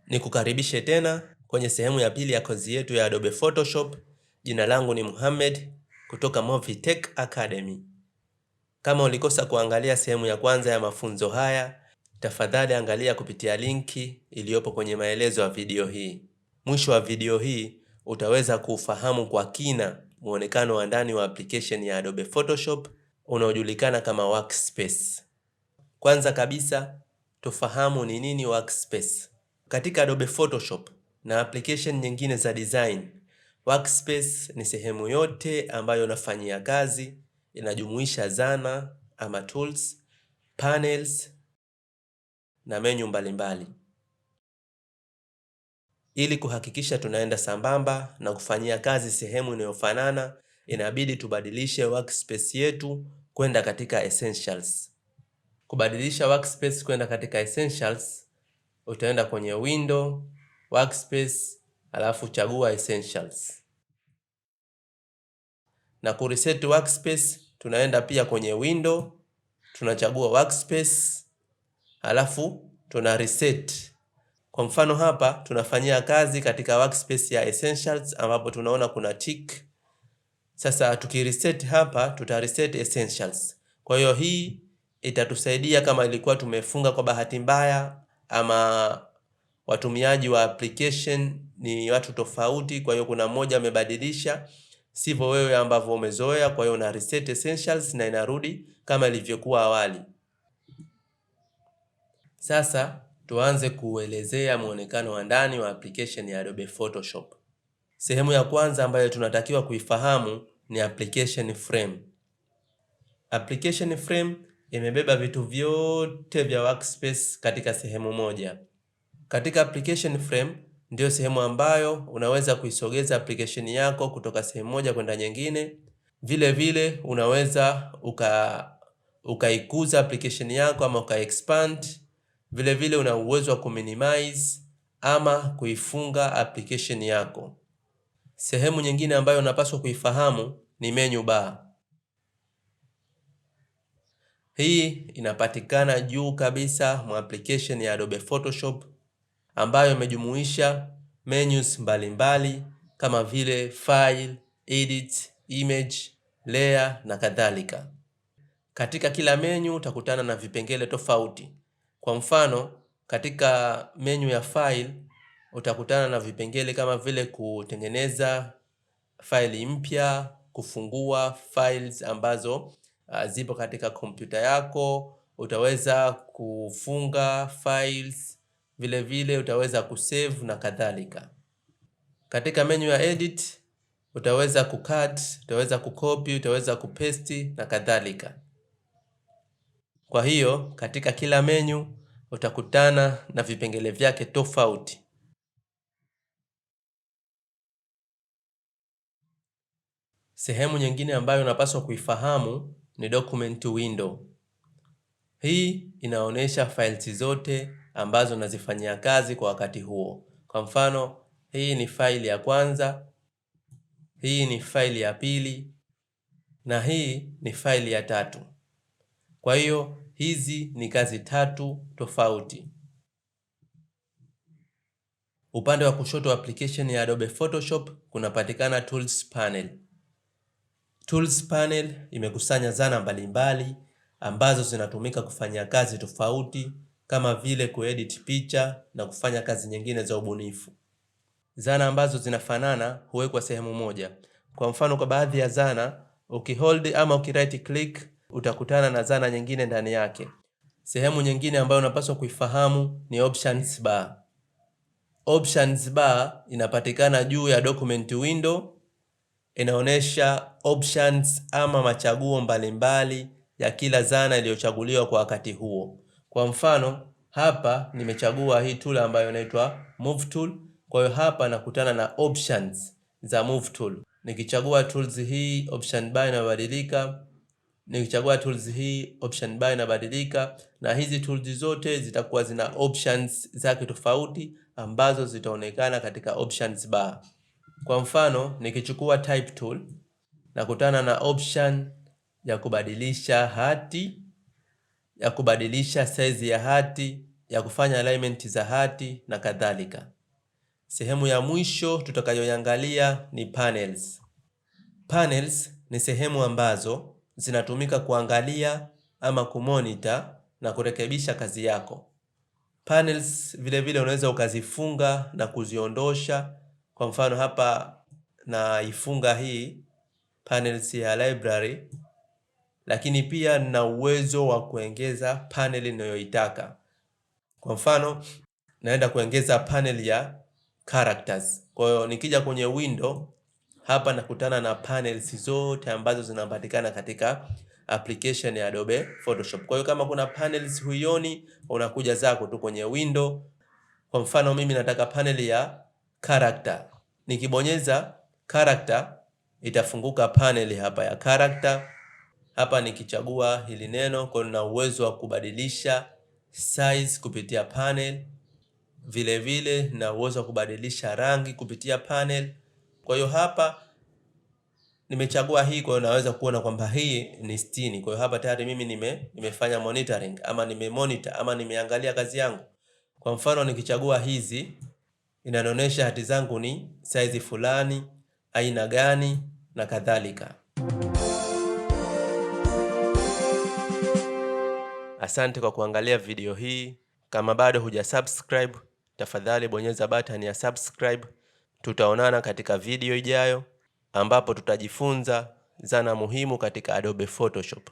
Nikukaribishe tena kwenye sehemu ya pili ya kozi yetu ya Adobe Photoshop. Jina langu ni Muhammad kutoka Movitech Academy. Kama ulikosa kuangalia sehemu ya kwanza ya mafunzo haya, tafadhali angalia kupitia linki iliyopo kwenye maelezo ya video hii. Mwisho wa video hii utaweza kufahamu kwa kina muonekano wa ndani wa application ya Adobe Photoshop unaojulikana kama Workspace. Kwanza kabisa tufahamu ni nini Workspace. Katika Adobe Photoshop na application nyingine za design, Workspace ni sehemu yote ambayo unafanyia kazi, inajumuisha zana ama tools, panels na menu mbalimbali. Ili kuhakikisha tunaenda sambamba na kufanyia kazi sehemu inayofanana, inabidi tubadilishe Workspace yetu kwenda katika Essentials. Kubadilisha Workspace kwenda katika Essentials, utaenda kwenye window, Workspace, alafu chagua Essentials. Na kureset Workspace, tunaenda pia kwenye window, tunachagua Workspace, alafu tuna reset. Kwa mfano hapa tunafanyia kazi katika Workspace ya Essentials ambapo tunaona kuna tick. Sasa tukireset hapa tutareset Essentials. Kwa hiyo hii itatusaidia kama ilikuwa tumefunga kwa bahati mbaya ama watumiaji wa application ni watu tofauti, kwa hiyo kuna mmoja amebadilisha sivyo wewe ambavyo umezoea, kwa hiyo una reset Essentials na inarudi kama ilivyokuwa awali. Sasa tuanze kuelezea muonekano wa ndani wa application ya Adobe Photoshop. Sehemu ya kwanza ambayo tunatakiwa kuifahamu ni application frame. Application frame imebeba vitu vyote vya Workspace katika sehemu moja. Katika application frame ndio sehemu ambayo unaweza kuisogeza application yako kutoka sehemu moja kwenda nyingine. Vile vile unaweza ukaikuza application yako ama ukaexpand. Vile vile una uwezo wa kuminimize ama kuifunga application yako. Sehemu nyingine ambayo unapaswa kuifahamu ni menu bar. Hii inapatikana juu kabisa mwa application ya Adobe Photoshop ambayo imejumuisha menus mbalimbali kama vile file, edit, image, layer na kadhalika. Katika kila menu utakutana na vipengele tofauti. Kwa mfano, katika menu ya file utakutana na vipengele kama vile kutengeneza faili mpya, kufungua files ambazo zipo katika kompyuta yako, utaweza kufunga files, vile vile utaweza kusave na kadhalika. Katika menu ya edit utaweza kucut, utaweza kucopy, utaweza kupaste na kadhalika. Kwa hiyo katika kila menu utakutana na vipengele vyake tofauti. Sehemu nyingine ambayo unapaswa kuifahamu ni document window. Hii inaonyesha files zote ambazo unazifanyia kazi kwa wakati huo. Kwa mfano, hii ni faili ya kwanza, hii ni faili ya pili na hii ni faili ya tatu. Kwa hiyo hizi ni kazi tatu tofauti. Upande wa kushoto wa application ya Adobe Photoshop kunapatikana tools panel. Tools panel imekusanya zana mbalimbali ambazo zinatumika kufanya kazi tofauti kama vile kuedit picha na kufanya kazi nyingine za ubunifu. Zana ambazo zinafanana huwekwa sehemu moja. Kwa mfano, kwa baadhi ya zana ukihold ama ukiright click utakutana na zana nyingine ndani yake. Sehemu nyingine ambayo unapaswa kuifahamu ni options bar. Options bar inapatikana juu ya document window. Inaonesha options ama machaguo mbalimbali ya kila zana iliyochaguliwa kwa wakati huo. Kwa mfano, hapa nimechagua hii tool ambayo inaitwa move tool. Kwa hiyo hapa nakutana na options za move tool. Nikichagua tools hii, option bar inabadilika. Nikichagua tools hii, option bar inabadilika, na hizi tools zote zitakuwa zina options zake tofauti ambazo zitaonekana katika options bar. Kwa mfano, nikichukua type tool nakutana na option ya kubadilisha hati, ya kubadilisha size ya hati ya kufanya alignment za hati na kadhalika. Sehemu ya mwisho tutakayoiangalia ni panels. Panels ni sehemu ambazo zinatumika kuangalia ama kumonitor na kurekebisha kazi yako. Panels vile vile unaweza ukazifunga na kuziondosha. Kwa mfano hapa na ifunga hii panels ya library, lakini pia nina uwezo wa kuongeza panel ninayoitaka. Kwa mfano naenda kuongeza panel ya characters. Kwa hiyo nikija kwenye window hapa nakutana na panels zote ambazo zinapatikana katika application ya Adobe Photoshop. Kwa hiyo kama kuna panels huioni, unakuja zako tu kwenye window. Kwa mfano mimi nataka panel ya character. Nikibonyeza character itafunguka panel hapa ya character. Hapa nikichagua hili neno, kwa nina uwezo wa kubadilisha size kupitia panel. Vile vile na uwezo wa kubadilisha rangi kupitia panel. Kwa hiyo hapa nimechagua hii, kwa hiyo naweza kuona kwamba hii ni 60. Kwa hiyo hapa tayari mimi nimefanya monitoring ama nimemonitor ama nimeangalia kazi yangu. Kwa mfano nikichagua hizi inanionyesha hati zangu ni size fulani, aina gani na kadhalika. Asante kwa kuangalia video hii. Kama bado hujasubscribe, tafadhali bonyeza button ya subscribe. Tutaonana katika video ijayo ambapo tutajifunza zana muhimu katika Adobe Photoshop.